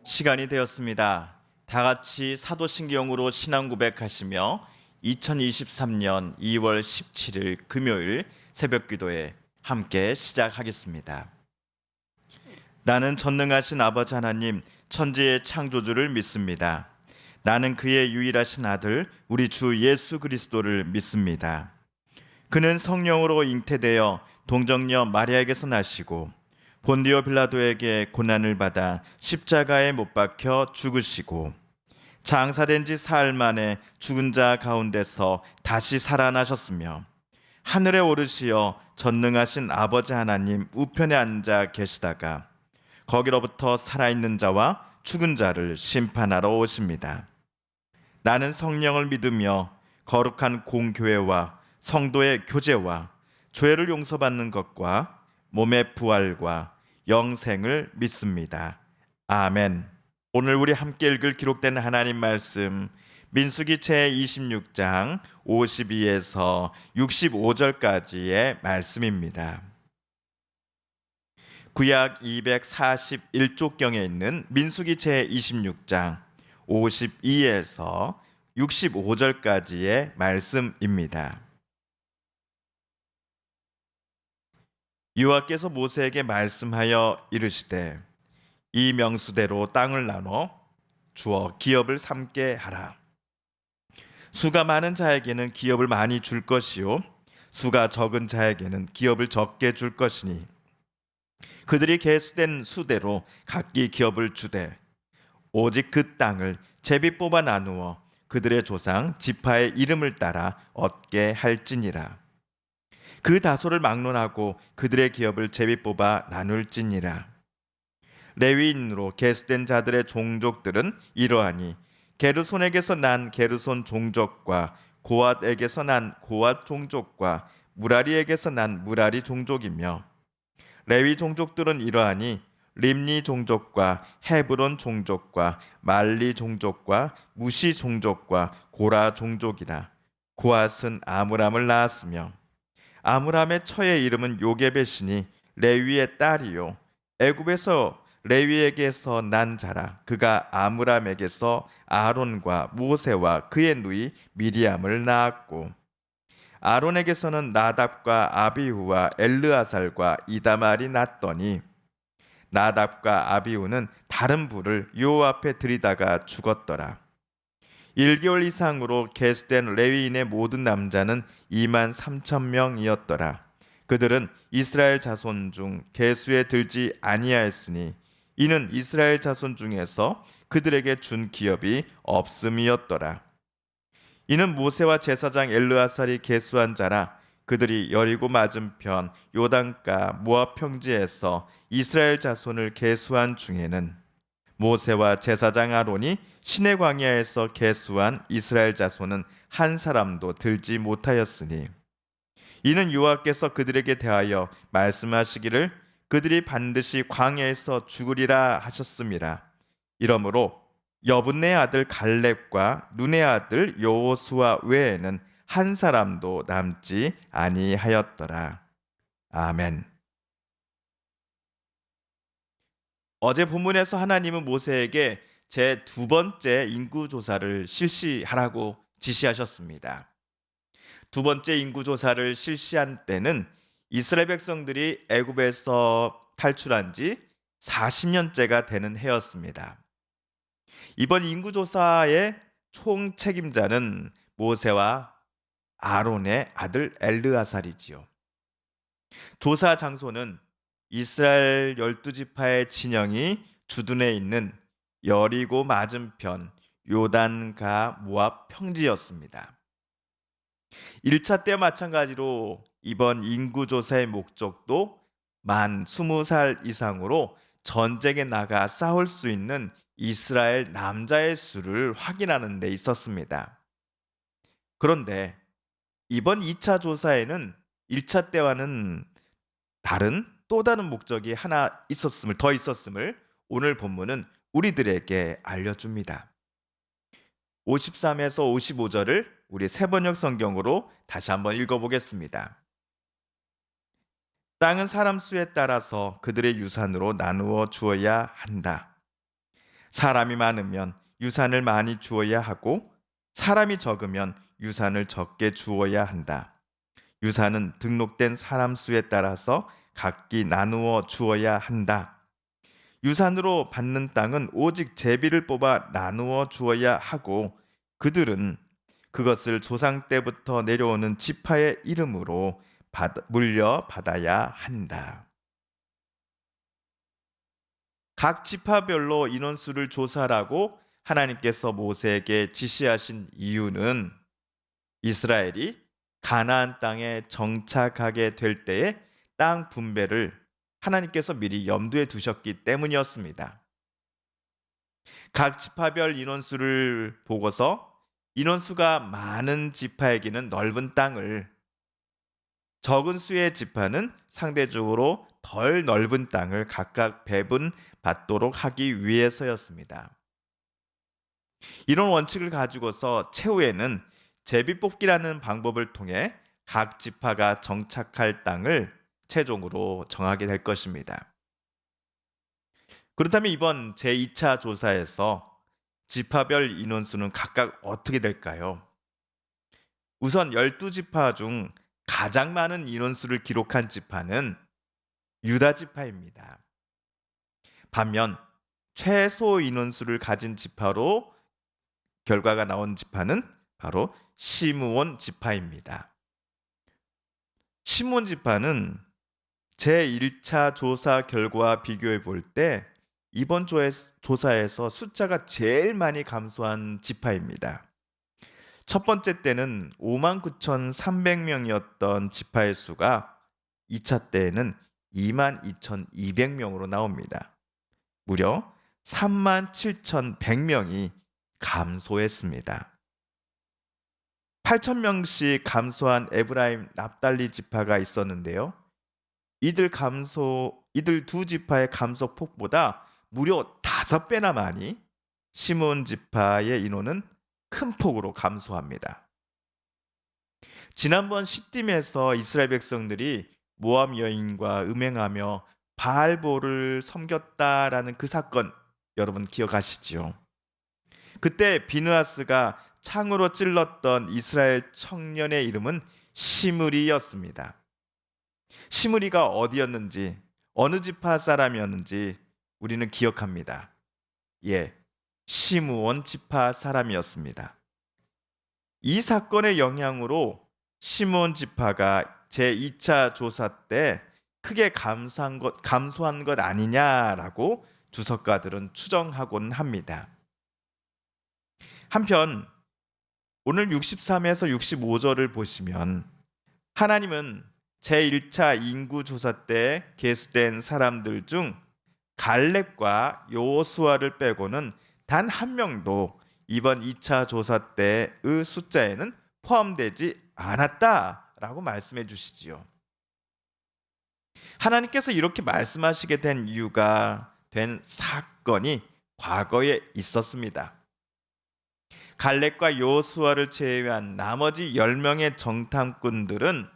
시간이 되었습니다. 다 같이 사도신경으로 신앙 고백하시며 2023년 2월 17일 금요일 새벽 기도에 함께 시작하겠습니다. 나는 전능하신 아버지 하나님 천지의 창조주를 믿습니다. 나는 그의 유일하신 아들 우리 주 예수 그리스도를 믿습니다. 그는 성령으로 잉태되어 동정녀 마리아에게서 나시고 본디오 빌라도에게 고난을 받아 십자가에 못 박혀 죽으시고 장사된 지 사흘 만에 죽은 자 가운데서 다시 살아나셨으며 하늘에 오르시어 전능하신 아버지 하나님 우편에 앉아 계시다가 거기로부터 살아있는 자와 죽은 자를 심판하러 오십니다. 나는 성령을 믿으며 거룩한 공교회와 성도의 교제와 죄를 용서받는 것과 몸의 부활과 영생을 믿습니다. 아멘. 오늘 우리 함께 읽을 기록된 하나님 말씀 민수기 제26장 52에서 65절까지의 말씀입니다. 구약 241쪽경에 있는 민수기 제26장 52에서 65절까지의 말씀입니다. 여호와께서 모세에게 말씀하여 이르시되 이 명수대로 땅을 나눠 주어 기업을 삼게 하라. 수가 많은 자에게는 기업을 많이 줄 것이요 수가 적은 자에게는 기업을 적게 줄 것이니 그들이 계수된 수대로 각기 기업을 주되 오직 그 땅을 제비 뽑아 나누어 그들의 조상 지파의 이름을 따라 얻게 할지니라. 그 다소를 막론하고 그들의 기업을 제비 뽑아 나눌지니라. 레위인으로 계수된 자들의 종족들은 이러하니 게르손에게서 난 게르손 종족과 고앗에게서 난 고앗 종족과 무라리에게서 난 무라리 종족이며 레위 종족들은 이러하니 림니 종족과 헤브론 종족과 말리 종족과 무시 종족과 고라 종족이라. 고앗은 아므람을 낳았으며 아므람의 처의 이름은 요게벳이니 레위의 딸이요 애굽에서 레위에게서 난 자라. 그가 아므람에게서 아론과 모세와 그의 누이 미리암을 낳았고 아론에게서는 나답과 아비후와 엘르아살과 이다말이 낳더니 나답과 아비후는 다른 불을 여호와 앞에 들이다가 죽었더라. 1개월 이상으로 계수된 레위인의 모든 남자는 2만 3천 명이었더라. 그들은 이스라엘 자손 중 계수에 들지 아니하였으니 이는 이스라엘 자손 중에서 그들에게 준 기업이 없음이었더라. 이는 모세와 제사장 엘르아살이 계수한 자라. 그들이 여리고 맞은편 요단가 모압 평지에서 이스라엘 자손을 계수한 중에는 모세와 제사장 아론이 시내 광야에서 계수한 이스라엘 자손은 한 사람도 들지 못하였으니 이는 여호와께서 그들에게 대하여 말씀하시기를 그들이 반드시 광야에서 죽으리라 하셨음이라. 이러므로 여분네 아들 갈렙과 눈의 아들 여호수아 외에는 한 사람도 남지 아니하였더라. 아멘. 어제 본문에서 하나님은 모세에게 제 두 번째 인구 조사를 실시하라고 지시하셨습니다. 두 번째 인구 조사를 실시한 때는 이스라엘 백성들이 애굽에서 탈출한 지 40년째가 되는 해였습니다. 이번 인구 조사의 총 책임자는 모세와 아론의 아들 엘르아살이지요. 조사 장소는 이스라엘 12지파의 진영이 주둔해 있는 여리고 맞은편 요단가 모압 평지였습니다. 1차 때와 마찬가지로 이번 인구조사의 목적도 만 20살 이상으로 전쟁에 나가 싸울 수 있는 이스라엘 남자의 수를 확인하는 데 있었습니다. 그런데 이번 2차 조사에는 1차 때와는 다른 또 다른 목적이 하나 더 있었음을 오늘 본문은 우리들에게 알려줍니다. 53에서 55절을 우리 새번역 성경으로 다시 한번 읽어보겠습니다. 땅은 사람 수에 따라서 그들의 유산으로 나누어 주어야 한다. 사람이 많으면 유산을 많이 주어야 하고 사람이 적으면 유산을 적게 주어야 한다. 유산은 등록된 사람 수에 따라서 각기 나누어 주어야 한다. 유산으로 받는 땅은 오직 제비를 뽑아 나누어 주어야 하고 그들은 그것을 조상 때부터 내려오는 지파의 이름으로 물려받아야 한다. 각 지파별로 인원수를 조사하라고 하나님께서 모세에게 지시하신 이유는 이스라엘이 가나안 땅에 정착하게 될 때의 땅 분배를 하나님께서 미리 염두에 두셨기 때문이었습니다. 각 지파별 인원수를 보고서 인원수가 많은 지파에게는 넓은 땅을, 적은 수의 지파는 상대적으로 덜 넓은 땅을 각각 배분받도록 하기 위해서였습니다. 이런 원칙을 가지고서 최후에는 제비뽑기라는 방법을 통해 각 지파가 정착할 땅을 최종으로 정하게 될 것입니다. 그렇다면 이번 제2차 조사에서 지파별 인원수는 각각 어떻게 될까요? 우선 12지파 중 가장 많은 인원수를 기록한 지파는 유다 지파입니다. 반면 최소 인원수를 가진 지파로 결과가 나온 지파는 바로 시므온 지파입니다. 시므온 지파는 제1차 조사 결과와 비교해 볼 때 이번 조사에서 숫자가 제일 많이 감소한 지파입니다. 첫 번째 때는 59,300명이었던 지파의 수가 2차 때에는 22,200명으로 나옵니다. 무려 37,100명이 감소했습니다. 8,000명씩 감소한 에브라임 납달리 지파가 있었는데요. 이들 두 지파의 감소폭보다 무려 5배나 많이 시므온 지파의 인원은 큰 폭으로 감소합니다. 지난번 시딤에서 이스라엘 백성들이 모압 여인과 음행하며 바알볼을 섬겼다라는 그 사건 여러분 기억하시지요? 그때 비느하스가 창으로 찔렀던 이스라엘 청년의 이름은 시므리였습니다. 시므리가 어디였는지 어느 지파 사람이었는지 우리는 기억합니다. 시므온 지파 사람이었습니다. 이 사건의 영향으로 시므온 지파가 제2차 조사 때 크게 감소한 것 아니냐라고 주석가들은 추정하곤 합니다. 한편 오늘 63에서 65절을 보시면 하나님은 제1차 인구조사 때 계수된 사람들 중 갈렙과 여호수아를 빼고는 단 한 명도 이번 2차 조사 때의 숫자에는 포함되지 않았다라고 말씀해 주시지요. 하나님께서 이렇게 말씀하시게 된 이유가 된 사건이 과거에 있었습니다. 갈렙과 여호수아를 제외한 나머지 10명의 정탐꾼들은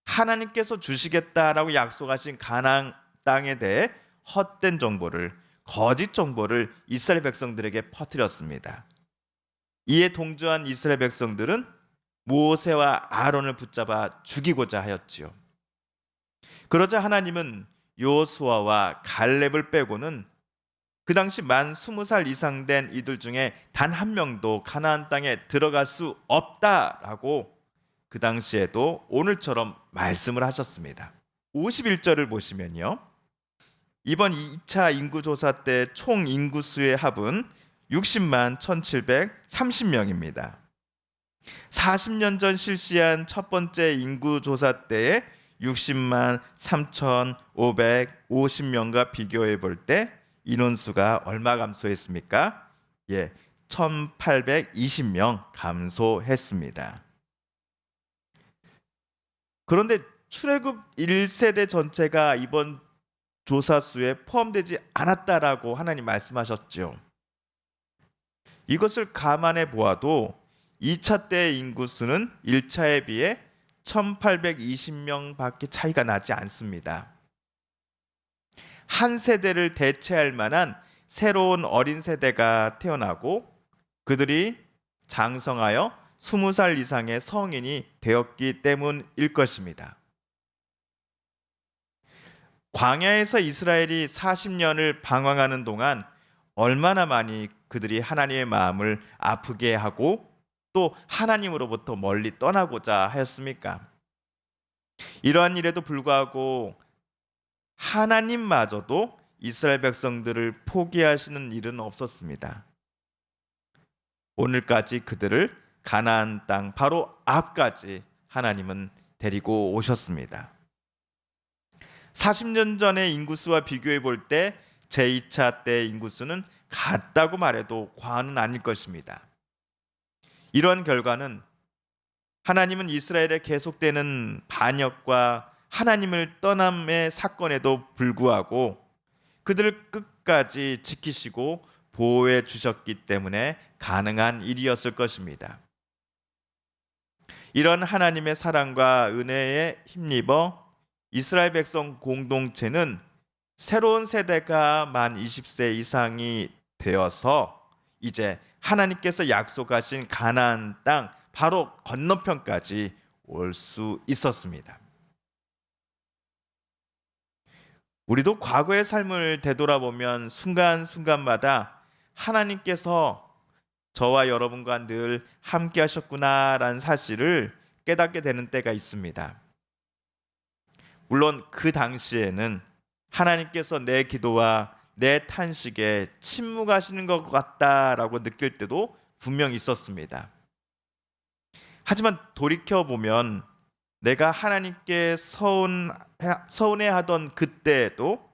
하나님께서 주시겠다라고 약속하신 가나안 땅에 대해 헛된 정보를, 거짓 정보를 이스라엘 백성들에게 퍼뜨렸습니다. 이에 동조한 이스라엘 백성들은 모세와 아론을 붙잡아 죽이고자 하였지요. 그러자 하나님은 여호수아와 갈렙을 빼고는 그 당시 만 20살 이상 된 이들 중에 단 한 명도 가나안 땅에 들어갈 수 없다라고 그 당시에도 오늘처럼 말씀을 하셨습니다. 51절을 보시면요. 이번 2차 인구조사 때 총 인구수의 합은 60만 1730명입니다. 40년 전 실시한 첫 번째 인구조사 때의 60만 3550명과 비교해 볼 때 인원수가 얼마 감소했습니까? 1820명 감소했습니다. 그런데 출애굽 1세대 전체가 이번 조사 수에 포함되지 않았다라고 하나님 말씀하셨죠. 이것을 감안해 보아도 2차 때의 인구수는 1차에 비해 1820명밖에 차이가 나지 않습니다. 한 세대를 대체할 만한 새로운 어린 세대가 태어나고 그들이 장성하여 20살 이상의 성인이 되었기 때문일 것입니다. 광야에서 이스라엘이 40년을 방황하는 동안 얼마나 많이 그들이 하나님의 마음을 아프게 하고 또 하나님으로부터 멀리 떠나고자 하였습니까? 이러한 일에도 불구하고 하나님마저도 이스라엘 백성들을 포기하시는 일은 없었습니다. 오늘까지 그들을 가나안 땅 바로 앞까지 하나님은 데리고 오셨습니다. 40년 전의 인구수와 비교해 볼 때 제2차 때 인구수는 같다고 말해도 과언은 아닐 것입니다. 이런 결과는 하나님은 이스라엘의 계속되는 반역과 하나님을 떠남의 사건에도 불구하고 그들을 끝까지 지키시고 보호해 주셨기 때문에 가능한 일이었을 것입니다. 이런 하나님의 사랑과 은혜에 힘입어 이스라엘 백성 공동체는 새로운 세대가 만 20세 이상이 되어서 이제 하나님께서 약속하신 가나안 땅 바로 건너편까지 올 수 있었습니다. 우리도 과거의 삶을 되돌아보면 순간순간마다 하나님께서 저와 여러분과 늘 함께 하셨구나라는 사실을 깨닫게 되는 때가 있습니다. 물론 그 당시에는 하나님께서 내 기도와 내 탄식에 침묵하시는 것 같다라고 느낄 때도 분명 있었습니다. 하지만 돌이켜보면 내가 하나님께 서운해하던 그때에도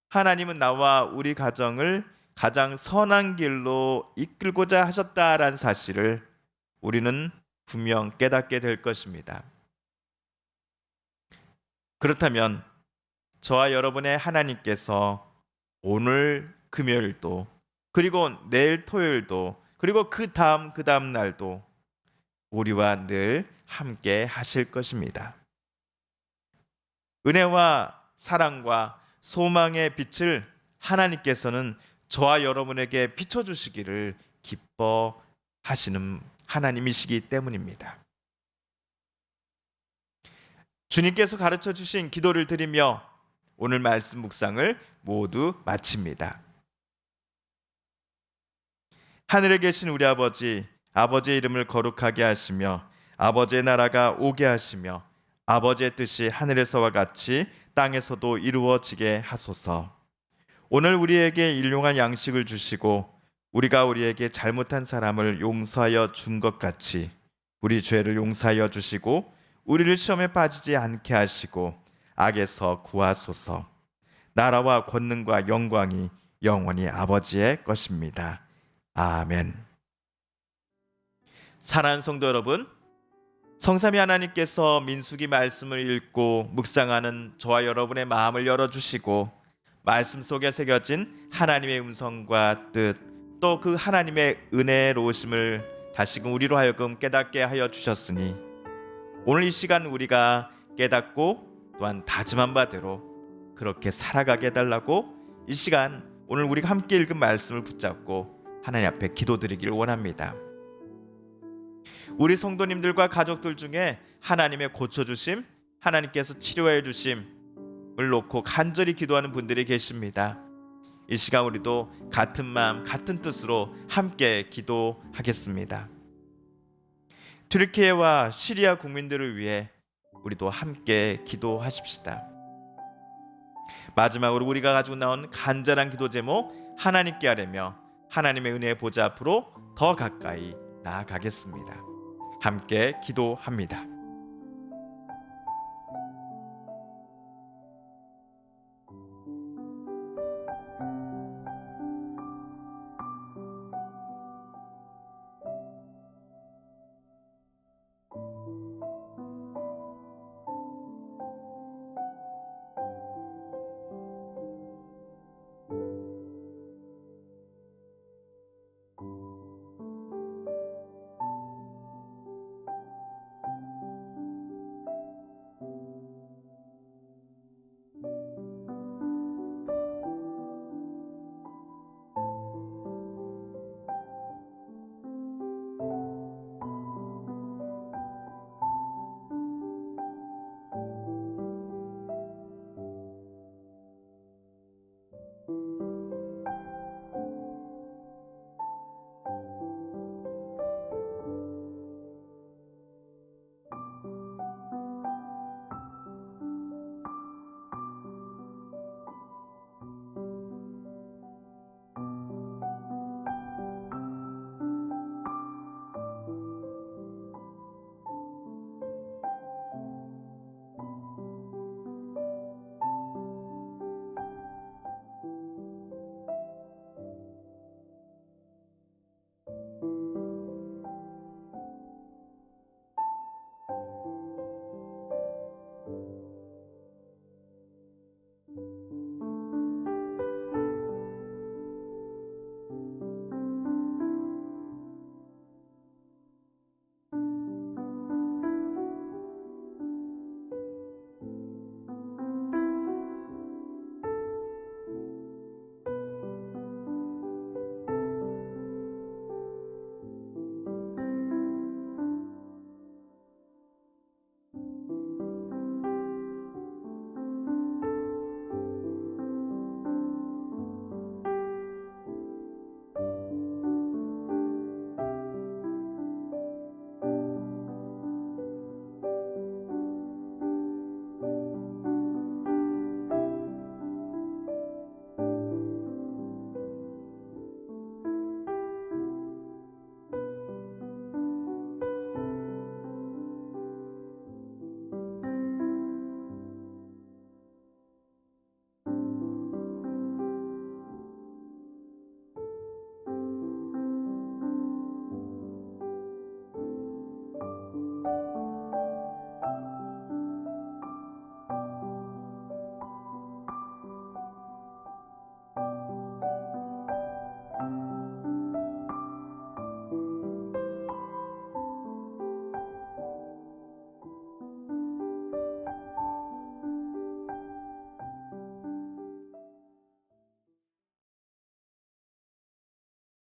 하나님은 나와 우리 가정을 가장 선한 길로 이끌고자 하셨다라는 사실을 우리는 분명 깨닫게 될 것입니다. 그렇다면 저와 여러분의 하나님께서 오늘 금요일도 그리고 내일 토요일도 그리고 그 다음 날도 우리와 늘 함께 하실 것입니다. 은혜와 사랑과 소망의 빛을 하나님께서는 저와 여러분에게 비춰주시기를 기뻐하시는 하나님이시기 때문입니다. 주님께서 가르쳐 주신 기도를 드리며 오늘 말씀 묵상을 모두 마칩니다. 하늘에 계신 우리 아버지, 아버지의 이름을 거룩하게 하시며 아버지의 나라가 오게 하시며 아버지의 뜻이 하늘에서와 같이 땅에서도 이루어지게 하소서. 오늘 우리에게 일용할 양식을 주시고 우리가 우리에게 잘못한 사람을 용서하여 준 것 같이 우리 죄를 용서하여 주시고 우리를 시험에 빠지지 않게 하시고 악에서 구하소서. 나라와 권능과 영광이 영원히 아버지의 것입니다. 아멘. 사랑하는 성도 여러분, 성삼위 하나님께서 민수기 말씀을 읽고 묵상하는 저와 여러분의 마음을 열어주시고 말씀 속에 새겨진 하나님의 음성과 뜻, 또 그 하나님의 은혜로우심을 다시금 우리로 하여금 깨닫게 하여 주셨으니 오늘 이 시간 우리가 깨닫고 또한 다짐한 바대로 그렇게 살아가게 해달라고 이 시간 오늘 우리가 함께 읽은 말씀을 붙잡고 하나님 앞에 기도드리기를 원합니다. 우리 성도님들과 가족들 중에 하나님의 고쳐주심, 하나님께서 치료해 주심을 놓고 간절히 기도하는 분들이 계십니다. 이 시간 우리도 같은 마음 같은 뜻으로 함께 기도하겠습니다. 튀르키예와 시리아 국민들을 위해 우리도 함께 기도하십시다. 마지막으로 우리가 가지고 나온 간절한 기도 제목 하나님께 아뢰며 하나님의 은혜의 보좌 앞으로 더 가까이 나아가겠습니다. 함께 기도합니다.